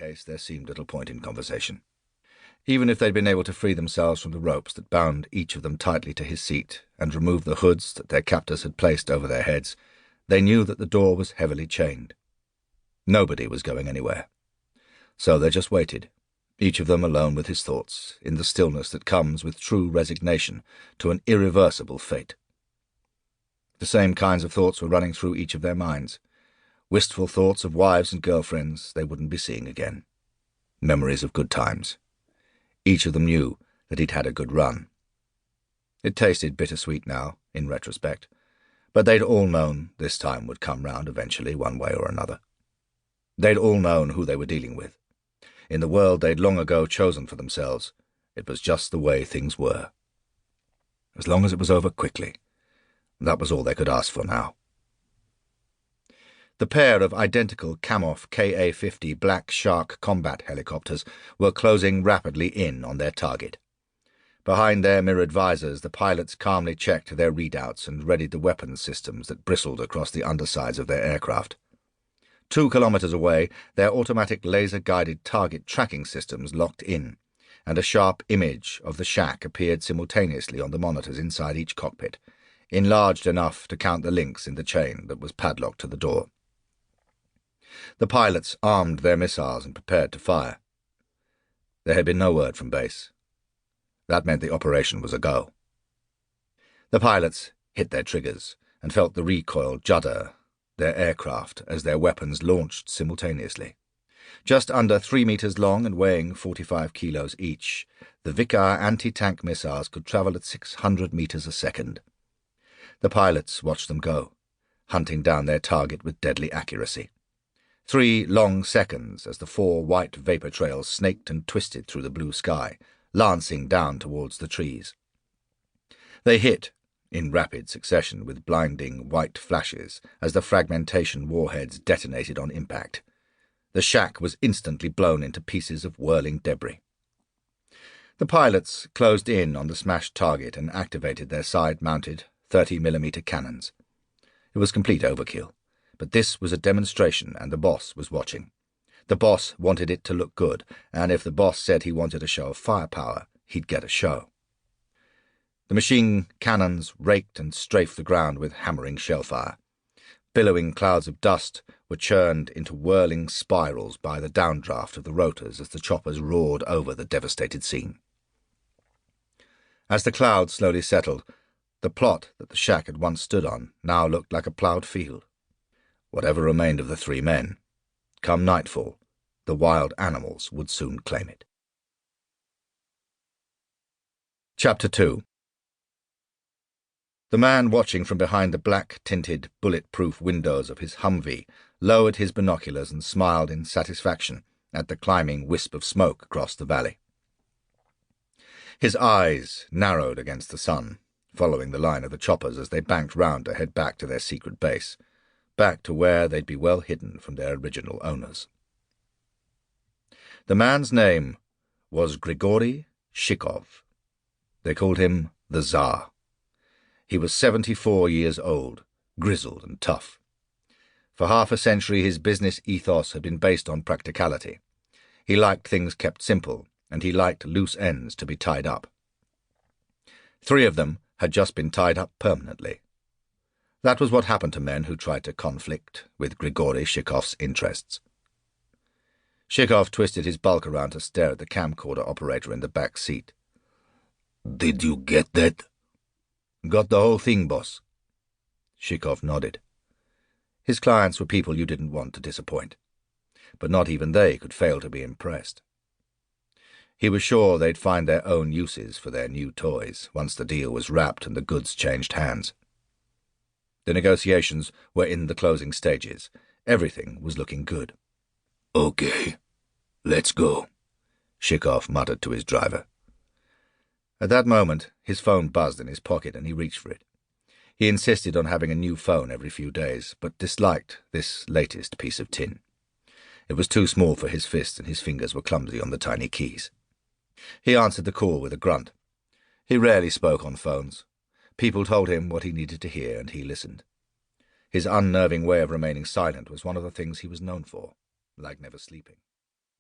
case, there seemed little point in conversation. Even if they'd been able to free themselves from the ropes that bound each of them tightly to his seat and remove the hoods that their captors had placed over their heads, they knew that the door was heavily chained. Nobody was going anywhere. So they just waited, each of them alone with his thoughts, in the stillness that comes with true resignation to an irreversible fate. The same kinds of thoughts were running through each of their minds. Wistful thoughts of wives and girlfriends they wouldn't be seeing again. Memories of good times. Each of them knew that he'd had a good run. It tasted bittersweet now, in retrospect, but they'd all known this time would come round eventually, one way or another. They'd all known who they were dealing with. In the world they'd long ago chosen for themselves, it was just the way things were. As long as it was over quickly, that was all they could ask for now. The pair of identical Kamoff Ka-50 Black Shark combat helicopters were closing rapidly in on their target. Behind their mirrored visors, the pilots calmly checked their readouts and readied the weapons systems that bristled across the undersides of their aircraft. 2 kilometers away, their automatic laser-guided target tracking systems locked in, and a sharp image of the shack appeared simultaneously on the monitors inside each cockpit, enlarged enough to count the links in the chain that was padlocked to the door. The pilots armed their missiles and prepared to fire. There had been no word from base. That meant the operation was a go. The pilots hit their triggers and felt the recoil judder their aircraft as their weapons launched simultaneously. Just under 3 meters long and weighing 45 kilos each, the Vickar anti-tank missiles could travel at 600 meters a second. The pilots watched them go, hunting down their target with deadly accuracy. 3 long seconds as the 4 white vapor trails snaked and twisted through the blue sky, lancing down towards the trees. They hit, in rapid succession with blinding white flashes, as the fragmentation warheads detonated on impact. The shack was instantly blown into pieces of whirling debris. The pilots closed in on the smashed target and activated their side-mounted 30mm cannons. It was complete overkill. But this was a demonstration, and the boss was watching. The boss wanted it to look good, and if the boss said he wanted a show of firepower, he'd get a show. The machine cannons raked and strafed the ground with hammering shellfire. Billowing clouds of dust were churned into whirling spirals by the downdraft of the rotors as the choppers roared over the devastated scene. As the clouds slowly settled, the plot that the shack had once stood on now looked like a ploughed field. Whatever remained of the 3 men, come nightfall, the wild animals would soon claim it. Chapter 2. The man watching from behind the black-tinted, bullet-proof windows of his Humvee lowered his binoculars and smiled in satisfaction at the climbing wisp of smoke across the valley. His eyes narrowed against the sun, following the line of the choppers as they banked round to head back to their secret base, back to where they'd be well hidden from their original owners. The man's name was Grigory Shikov. They called him the Tsar. He was 74 years old, grizzled and tough. For half a century his business ethos had been based on practicality. He liked things kept simple, and he liked loose ends to be tied up. 3 of them had just been tied up permanently. That was what happened to men who tried to conflict with Grigory Shikov's interests. Shikov twisted his bulk around to stare at the camcorder operator in the back seat. "Did you get that?" "Got the whole thing, boss." Shikov nodded. His clients were people you didn't want to disappoint, but not even they could fail to be impressed. He was sure they'd find their own uses for their new toys once the deal was wrapped and the goods changed hands. The negotiations were in the closing stages. Everything was looking good. "Okay, let's go," Shikov muttered to his driver. At that moment, his phone buzzed in his pocket and he reached for it. He insisted on having a new phone every few days, but disliked this latest piece of tin. It was too small for his fist and his fingers were clumsy on the tiny keys. He answered the call with a grunt. He rarely spoke on phones. People told him what he needed to hear, and he listened. His unnerving way of remaining silent was one of the things he was known for, like never sleeping.